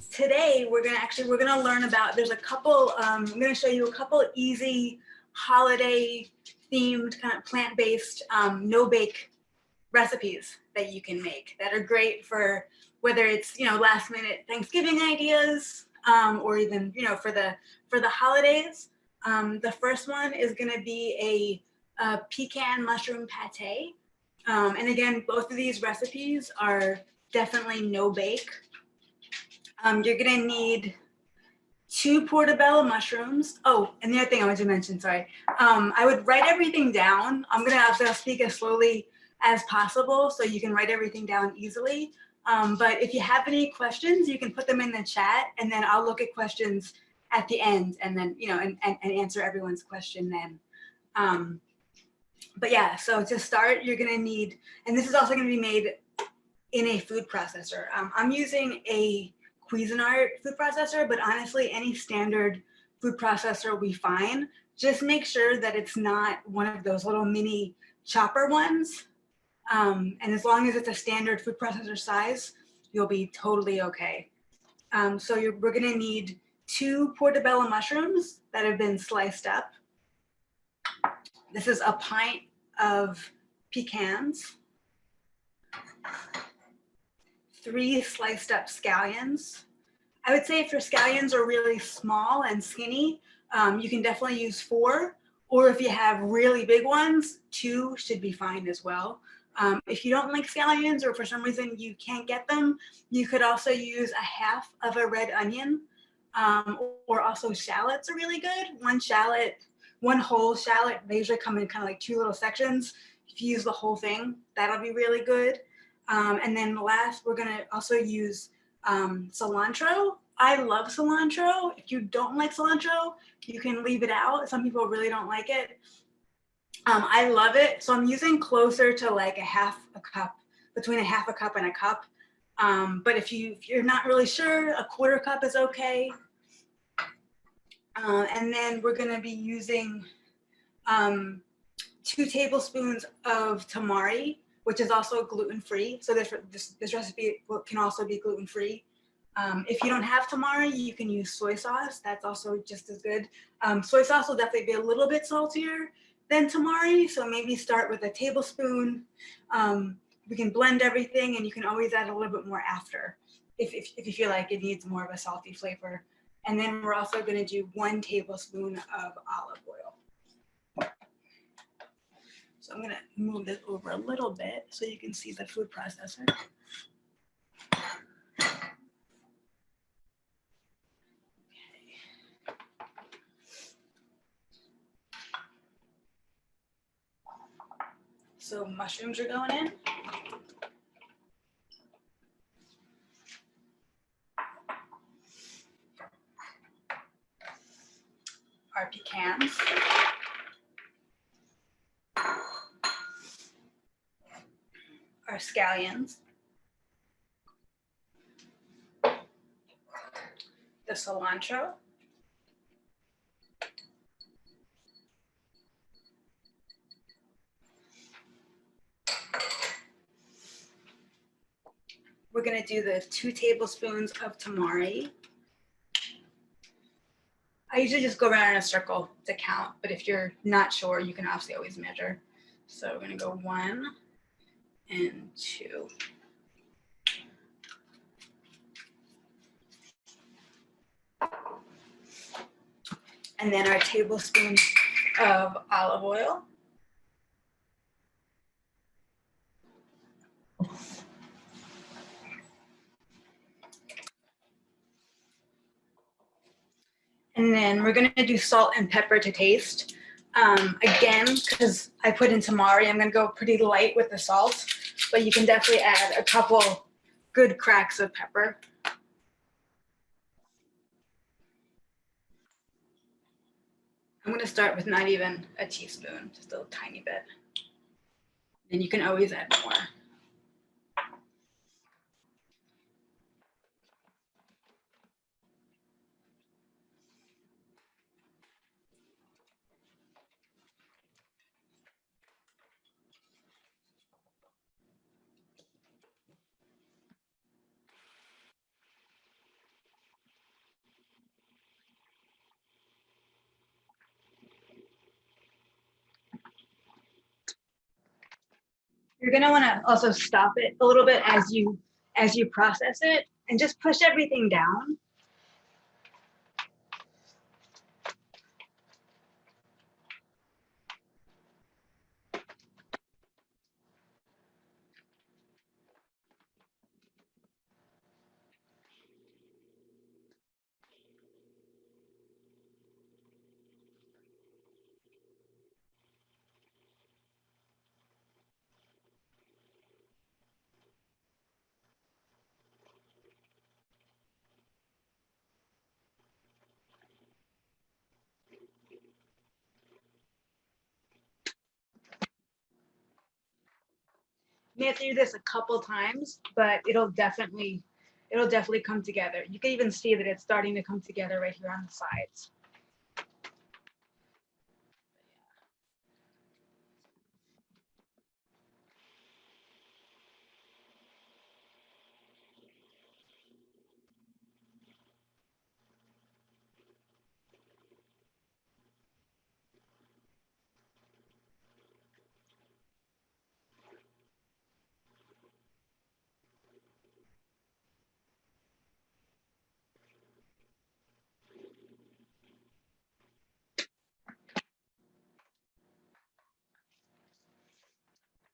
today we're gonna learn about, there's a couple, I'm gonna show you a couple easy holiday themed kind of plant-based no-bake recipes that you can make that are great for whether it's, you know, last minute Thanksgiving ideas or even, you know, for the holidays. The first one is gonna be a pecan mushroom pate. And again, both of these recipes are definitely no bake. You're gonna need 2 portobello mushrooms. Oh, and the other thing I wanted to mention, sorry. I would write everything down. I'm gonna have to speak as slowly as possible so you can write everything down easily. But if you have any questions, you can put them in the chat and then I'll look at questions at the end and then, you know, and answer everyone's question then. But yeah, so to start, you're gonna need, and this is also gonna be made in a food processor. I'm using a Cuisinart food processor, but honestly, any standard food processor will be fine. Just make sure that it's not one of those little mini chopper ones. And as long as it's a standard food processor size, you'll be totally okay. So we're gonna need 2 portobello mushrooms that have been sliced up. This is a pint of pecans, 3 sliced up scallions. I would say if your scallions are really small and skinny, you can definitely use 4, or if you have really big ones, 2 should be fine as well. If you don't like scallions or for some reason you can't get them, you could also use a half of a red onion, or also shallots are really good. One whole shallot, they usually come in kind of like 2 little sections. If you use the whole thing, that'll be really good. And then last, we're gonna also use cilantro. I love cilantro. If you don't like cilantro, you can leave it out. Some people really don't like it. I love it. So I'm using closer to like a cup, between a half a cup and a cup. But if you're not really sure, a 1/4 cup is okay. And then we're gonna be using 2 tablespoons of tamari, which is also gluten-free. So this recipe can also be gluten-free. If you don't have tamari, you can use soy sauce. That's also just as good. Soy sauce will definitely be a little bit saltier than tamari, so maybe start with a tablespoon. We can blend everything and you can always add a little bit more after if you feel like it needs more of a salty flavor. And then we're also gonna do 1 tablespoon of olive oil. So I'm gonna move this over a little bit so you can see the food processor. So mushrooms are going in. Our pecans. Our scallions. The cilantro. We're gonna do the 2 tablespoons of tamari. I usually just go around in a circle to count, but if you're not sure, you can obviously always measure. So we're gonna go 1 and 2. And then our tablespoon of olive oil. And then we're gonna do salt and pepper to taste. Again, because I put in tamari, I'm gonna go pretty light with the salt, but you can definitely add a couple good cracks of pepper. I'm gonna start with not even a teaspoon, just a tiny bit. And you can always add more. You're gonna wanna also stop it a little bit as you process it, and just push everything down. You have to do this a couple times, but it'll definitely come together. You can even see that it's starting to come together right here on the sides.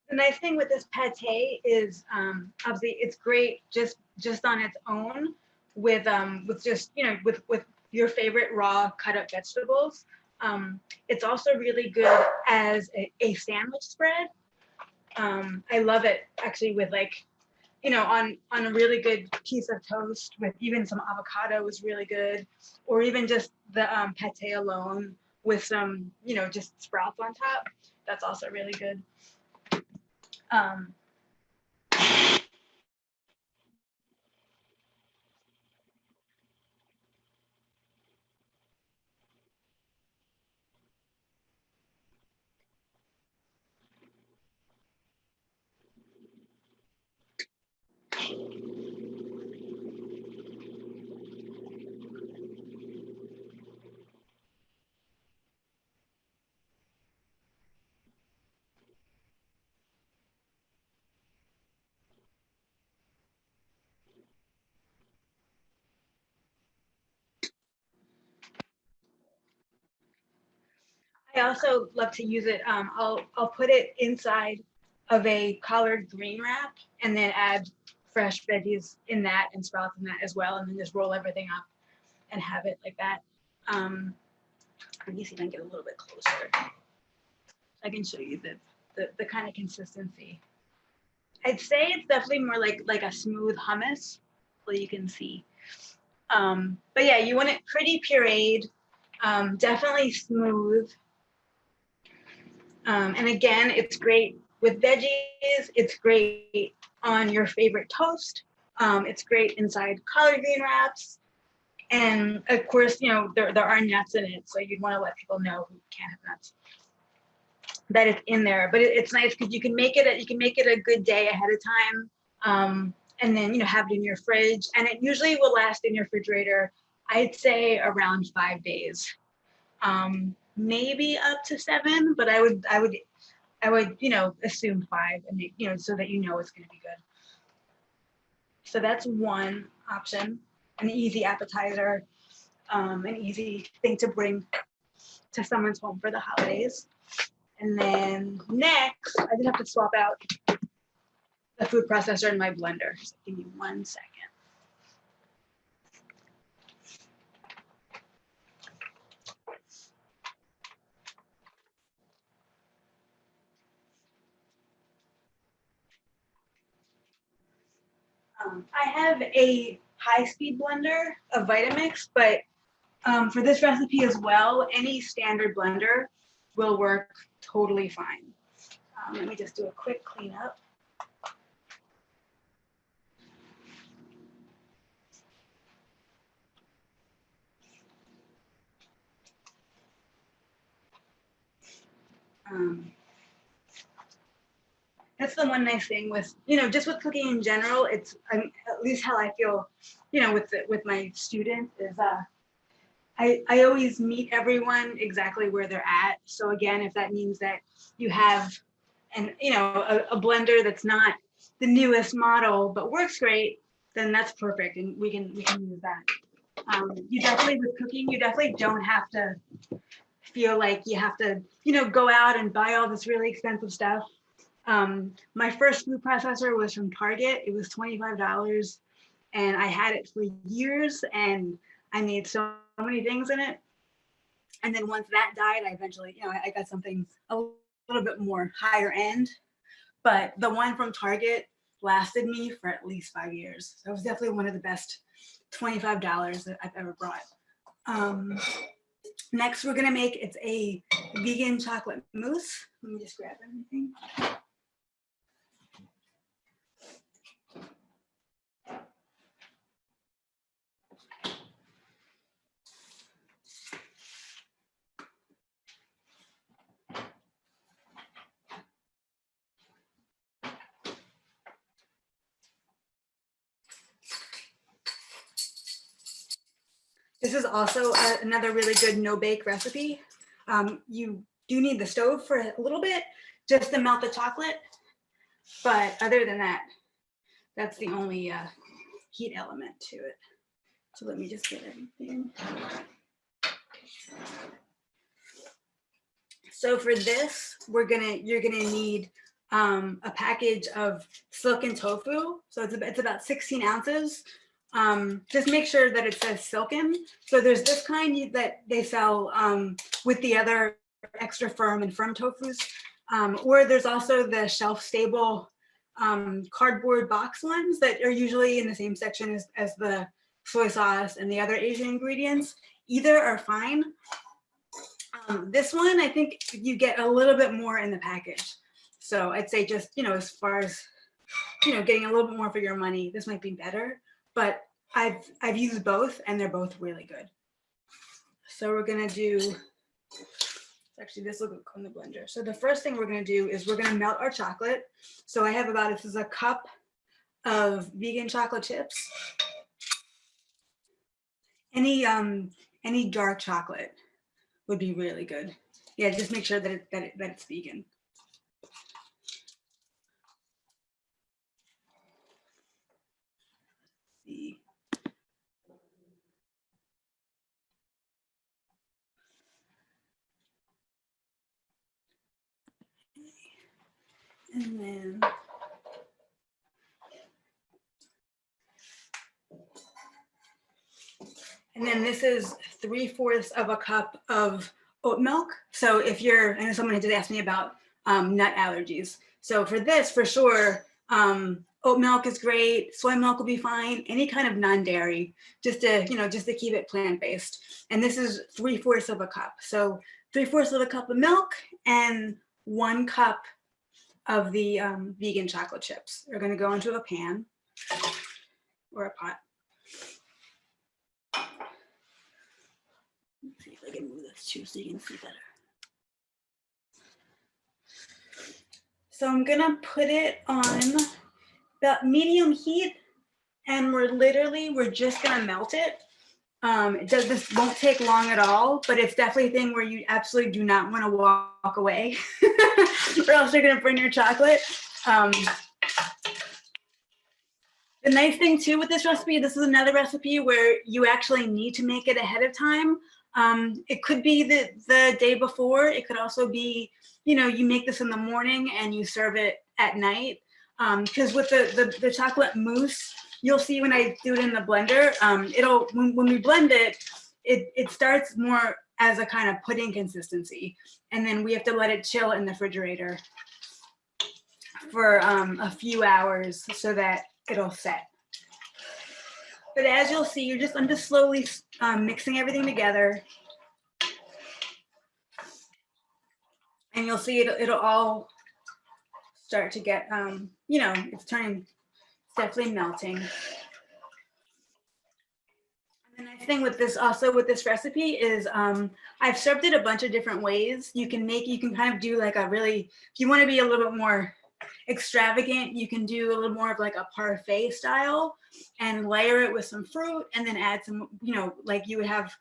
The nice thing with this pate is obviously it's great just on its own with just with your favorite raw cut up vegetables. It's also really good as a sandwich spread. I love it actually with like on a really good piece of toast with even some avocado is really good, or even just the pate alone with some just sprouts on top. That's also really good. Um, I also love to use it. I'll put it inside of a collard green wrap and then add fresh veggies in that and sprouts in that as well, and then just roll everything up and have it like that. Let me see if I can get a little bit closer. I can show you the kind of consistency. I'd say it's definitely more like a smooth hummus, so you can see. But yeah, you want it pretty pureed, definitely smooth. And again, it's great with veggies. It's great on your favorite toast. It's great inside collard green wraps. And of course, there are nuts in it, so you'd want to let people know who can't have nuts that it's in there. But it's nice because you can make it a good day ahead of time, and then have it in your fridge, and it usually will last in your refrigerator. I'd say around 5 days, maybe up to 7, but I would assume 5, and so that it's going to be good. So that's one option, an easy appetizer, an easy thing to bring to someone's home for the holidays. And then next, I just have to swap out the food processor in my blender. So give me 1 second. I have a high-speed blender of Vitamix, but for this recipe as well, any standard blender will work totally fine. Let me just do a quick cleanup. That's the one nice thing with, just with cooking in general, it's at least how I feel, with my students is I always meet everyone exactly where they're at. So again, if that means that you have and you know, a blender that's not the newest model but works great, then that's perfect, and we can use that. You definitely, with cooking, you definitely don't have to feel like you have to, you know, go out and buy all this really expensive stuff. My first food processor was from Target. It was $25, and I had it for years, and I made so many things in it. And then once that died, I eventually, you know, I got something a little bit more higher end. But the one from Target lasted me for at least 5 years. So it was definitely one of the best $25 that I've ever bought. Next, we're gonna make, it's a vegan chocolate mousse. Let me just grab everything. This is also another really good no-bake recipe. You do need the stove for a little bit just to melt the chocolate, but other than that, that's the only heat element to it. So let me just get everything. So for this, you're gonna need a package of silken tofu. So it's about 16 ounces. Just make sure that it says silken. So there's this kind that they sell with the other extra firm and firm tofus, or there's also the shelf stable cardboard box ones that are usually in the same section as the soy sauce and the other Asian ingredients. Either are fine. This one, I think you get a little bit more in the package. So I'd say just, you know, as far as, you know, getting a little bit more for your money, this might be better. But I've used both and they're both really good. So we're gonna do, actually this will go in the blender. So the first thing we're gonna do is we're gonna melt our chocolate. So I have about, this is a cup of vegan chocolate chips. Any dark chocolate would be really good. Yeah, just make sure that it's vegan. See. And then this is 3/4 of a cup of oat milk. So if you're, I know someone did ask me about nut allergies. So for this, for sure, oat milk is great. Soy milk will be fine. Any kind of non-dairy, just to, you know, just to keep it plant-based. And this is 3/4 of a cup. So 3/4 of a cup of milk and 1 cup of the vegan chocolate chips are going to go into a pan or a pot. Let's see if I can move this too so you can see better. So I'm gonna put it on about medium heat, and we're just gonna melt it. This won't take long at all, but it's definitely a thing where you absolutely do not want to walk away or else you're gonna burn your chocolate. The nice thing too with this recipe, this is another recipe where you actually need to make it ahead of time. It could be the day before. It could also be, you know, you make this in the morning and you serve it at night. Because with the chocolate mousse, you'll see when I do it in the blender, when we blend it, it starts more as a kind of pudding consistency, and then we have to let it chill in the refrigerator for a few hours so that it'll set. But as you'll see, I'm just slowly mixing everything together, and you'll see it'll all start to get, you know, it's definitely melting. And the nice thing with this, also with this recipe, is I've served it a bunch of different ways. You can kind of do like a really, if you want to be a little bit more extravagant, you can do a little more of like a parfait style and layer it with some fruit, and then add some, you know, like you would have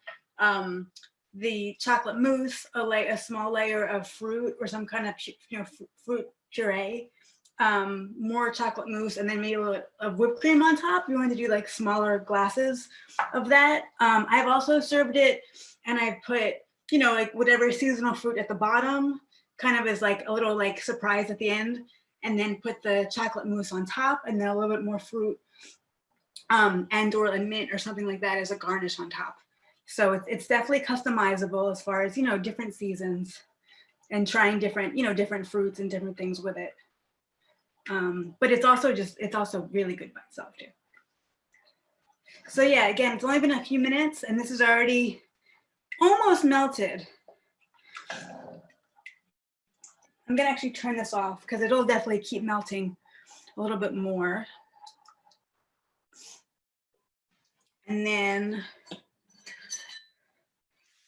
the chocolate mousse, a small layer of fruit or some kind of, you know, fruit puree, more chocolate mousse, and then maybe a little of whipped cream on top. You want to do like smaller glasses of that. I've also served it, and I've put, you know, like whatever seasonal fruit at the bottom, kind of as like a little like surprise at the end, and then put the chocolate mousse on top, and then a little bit more fruit, and or a mint or something like that as a garnish on top. So it's definitely customizable as far as, you know, different seasons and trying different, you know, different fruits and different things with it. But it's also really good by itself too. So yeah, again, it's only been a few minutes and this is already almost melted. I'm gonna actually turn this off because it'll definitely keep melting a little bit more. And then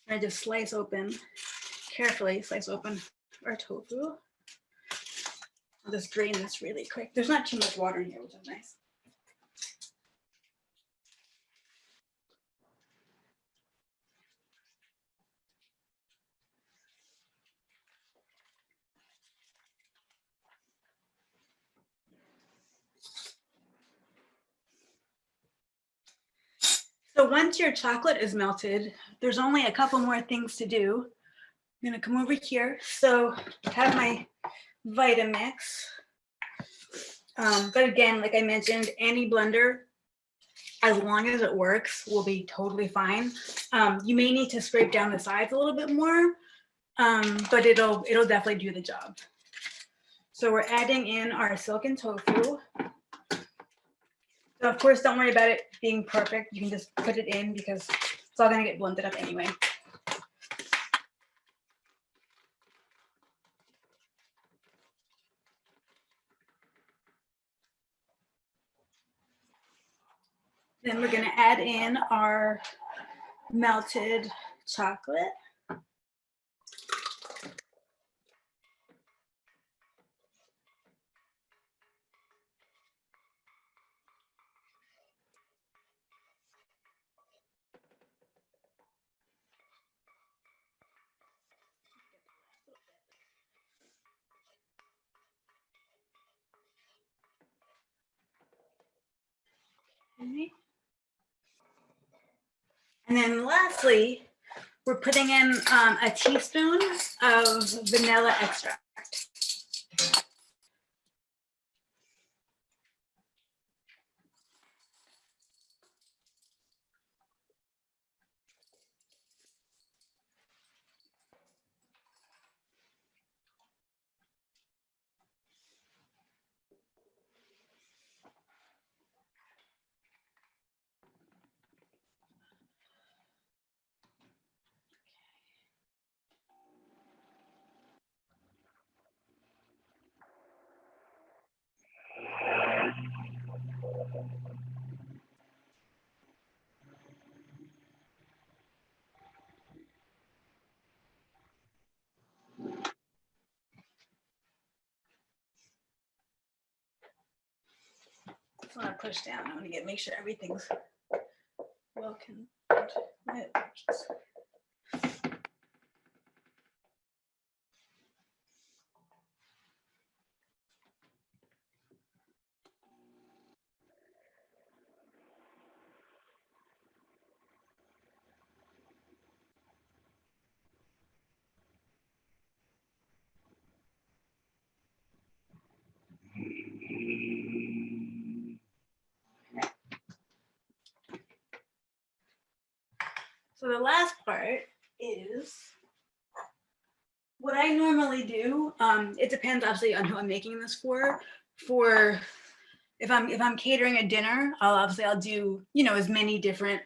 I just slice open, carefully slice open our tofu. I'll just drain this really quick. There's not too much water in here, which is nice. So once your chocolate is melted, there's only a couple more things to do. I'm gonna come over here. So I have my Vitamix. But again, like I mentioned, any blender, as long as it works, will be totally fine. You may need to scrape down the sides a little bit more, but it'll definitely do the job. So we're adding in our silken tofu. So of course, don't worry about it being perfect. You can just put it in because it's all gonna get blended up anyway. Then we're gonna add in our melted chocolate. Okay. And then lastly, we're putting in a teaspoon of vanilla extract. I want to push down. I want to make sure everything's well contained. So the last part is what I normally do. It depends obviously on who I'm making this for. For if I'm catering a dinner, I'll do, you know, as many different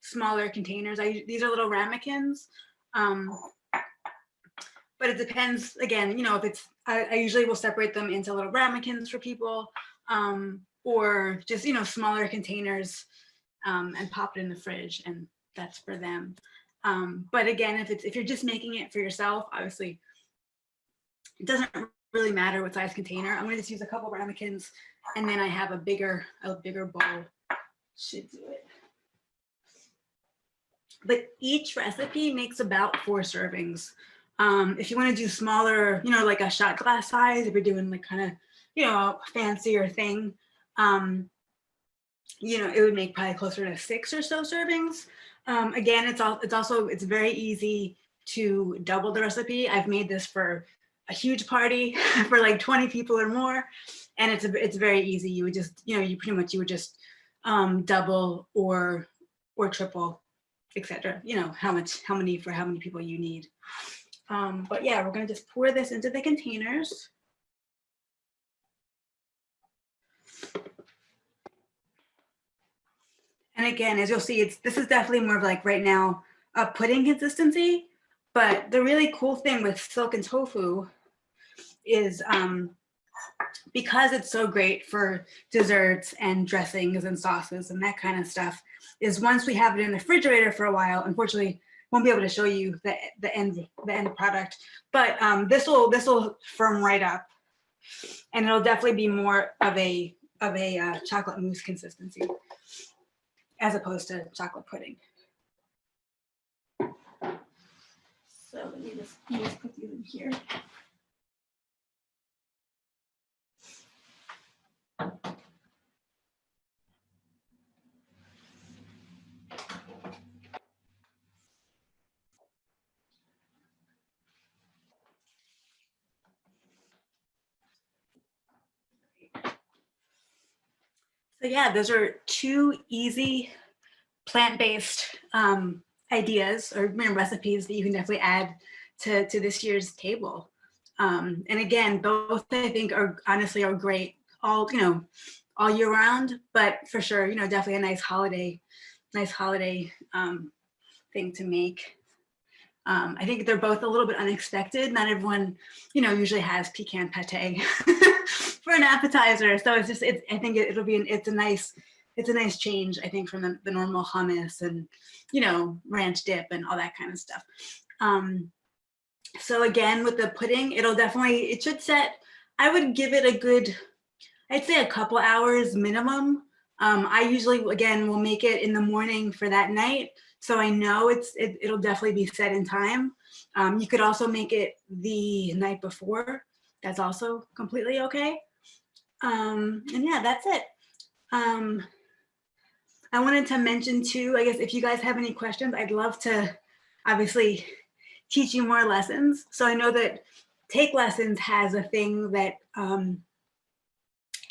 smaller containers. These are little ramekins. But it depends, again, you know, if it's, I usually will separate them into little ramekins for people, or just, you know, smaller containers, and pop it in the fridge, and that's for them. But again, if you're just making it for yourself, obviously it doesn't really matter what size container. I'm gonna just use a couple ramekins, and then I have a bigger bowl, should do it. But each recipe makes about 4 servings. If you want to do smaller, you know, like a shot glass size, if you're doing like kind of, you know, a fancier thing, you know, it would make probably closer to 6 or so servings. Again, it's very easy to double the recipe. I've made this for a huge party for like 20 people or more, and it's very easy. You would just, you know, you would just double or triple, etc. You know, how many people you need. But yeah, we're gonna just pour this into the containers. And again, as you'll see, this is definitely more of like right now a pudding consistency. But the really cool thing with silken tofu is because it's so great for desserts and dressings and sauces and that kind of stuff, is once we have it in the refrigerator for a while, unfortunately, won't be able to show you the end product, but this will firm right up, and it'll definitely be more of a chocolate mousse consistency as opposed to chocolate pudding. So let me just put these in here. So yeah, those are 2 easy plant-based ideas or recipes that you can definitely add to this year's table. And again, both I think are great all year round, but for sure, you know, definitely a nice holiday thing to make. I think they're both a little bit unexpected. Not everyone, you know, usually has pecan pate for an appetizer. So it's just, I think it's a nice change, I think, from the normal hummus and, you know, ranch dip and all that kind of stuff. So again, with the pudding, it should set, I would give it a good, I'd say a couple hours minimum. I usually, again, will make it in the morning for that night. So I know it'll definitely be set in time. You could also make it the night before. That's also completely okay. And yeah, that's it. I wanted to mention too, I guess if you guys have any questions, I'd love to obviously teach you more lessons. So I know that Take Lessons has a thing that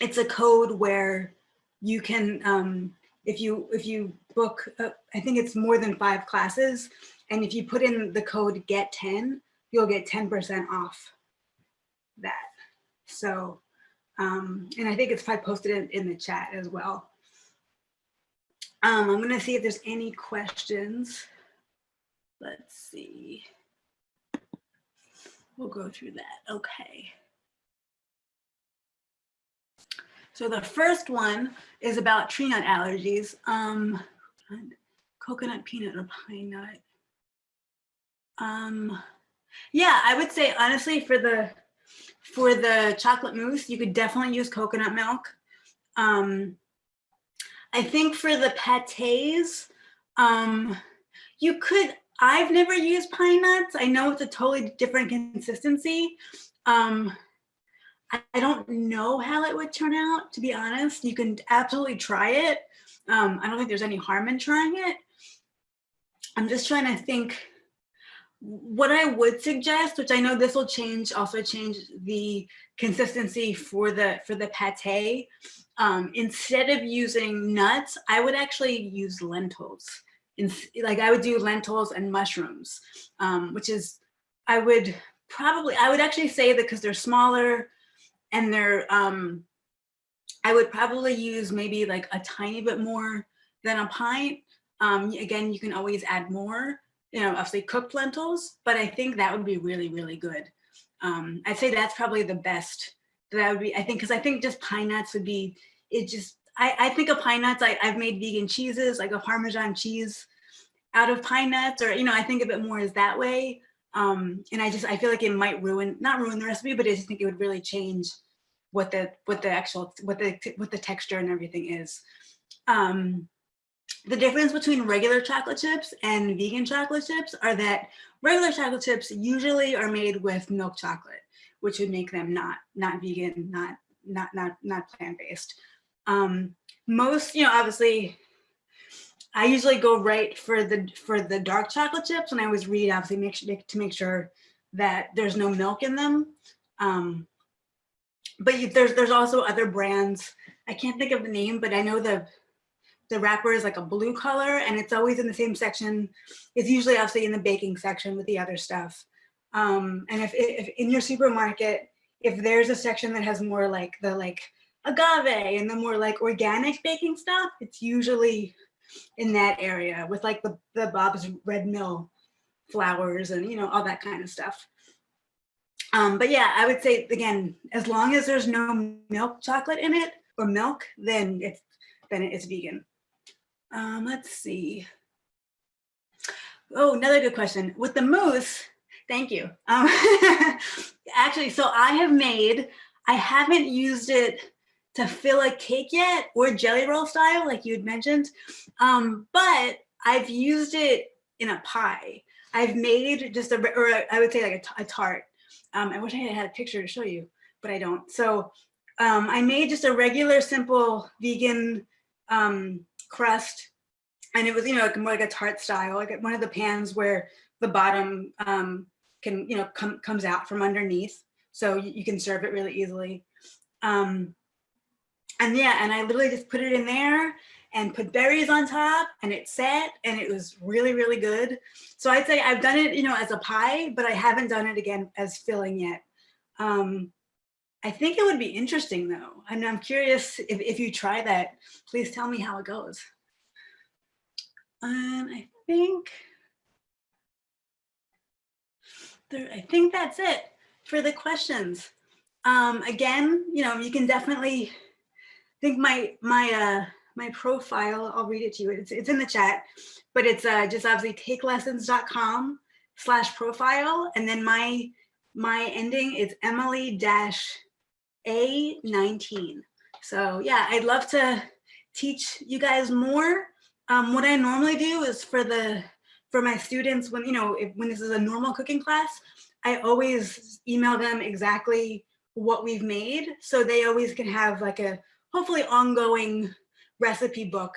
it's a code where you can, if you book, I think it's more than 5 classes, and if you put in the code GET10, you'll get 10% off that. So, and I think it's probably posted in the chat as well. I'm gonna see if there's any questions. Let's see. We'll go through that. Okay. So the first one is about tree nut allergies. Coconut, peanut, or pine nut. Yeah, I would say honestly for the chocolate mousse, you could definitely use coconut milk. I think for the pâtés, you could, I've never used pine nuts. I know it's a totally different consistency. I don't know how it would turn out, to be honest. You can absolutely try it. I don't think there's any harm in trying it. I'm just trying to think what I would suggest, which I know this will also change the consistency for the pâté. Instead of using nuts, I would actually use lentils. Like I would do lentils and mushrooms, which is, I would actually say that because they're smaller and they're, I would probably use maybe like a tiny bit more than a pint. Again, you can always add more, you know, obviously cooked lentils, but I think that would be really, really good. I'd say that's probably the best that would be, I think, because I think just pine nuts would be, I think of pine nuts, I've made vegan cheeses, like a Parmesan cheese out of pine nuts, or, you know, I think of it more as that way. And I feel like it might not ruin the recipe, but I just think it would really change what the texture and everything is. The difference between regular chocolate chips and vegan chocolate chips are that regular chocolate chips usually are made with milk chocolate, which would make them not vegan, not plant-based. Most, obviously, I usually go right for the dark chocolate chips, and I always read, obviously, to make sure that there's no milk in them. But there's also other brands. I can't think of the name, but I know the wrapper is like a blue color, and it's always in the same section. It's usually obviously in the baking section with the other stuff. And if in your supermarket, if there's a section that has more like the agave and the more like organic baking stuff, it's usually in that area with like the Bob's Red Mill flowers and all that kind of stuff. But yeah, I would say again, as long as there's no milk chocolate in it or milk, then it's vegan. Let's see. Oh, another good question. With the mousse, thank you. Actually, so I haven't used it to fill a cake yet or jelly roll style, like you had mentioned, but I've used it in a pie. I've made just or I would say like a tart. I wish I had a picture to show you, but I don't. So I made just a regular, simple vegan crust, and it was more like a tart style, like one of the pans where the bottom can comes out from underneath, so you can serve it really easily. And yeah, and I literally just put it in there and put berries on top, and it set, and it was really, really good. So I'd say I've done it as a pie, but I haven't done it again as filling yet. I think it would be interesting though. I'm curious if you try that, please tell me how it goes. I think that's it for the questions. Again, you can definitely think my profile, I'll read it to you. It's in the chat, but it's just obviously takelessons.com/profile. And then my ending is Emily-A19. So yeah, I'd love to teach you guys more. What I normally do is for my students, when when this is a normal cooking class, I always email them exactly what we've made, so they always can have like a hopefully ongoing recipe book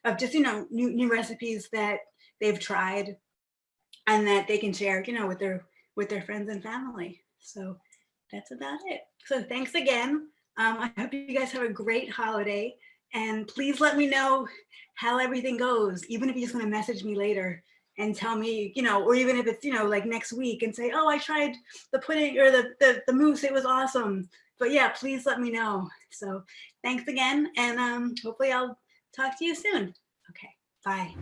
of just new recipes that they've tried and that they can share with their friends and family. So that's about it. So thanks again. I hope you guys have a great holiday, and please let me know how everything goes, even if you just want to message me later and tell me, or even if it's, like next week and say, oh, I tried the pudding or the mousse, it was awesome. But yeah, please let me know. So thanks again, and hopefully I'll talk to you soon. Okay, bye.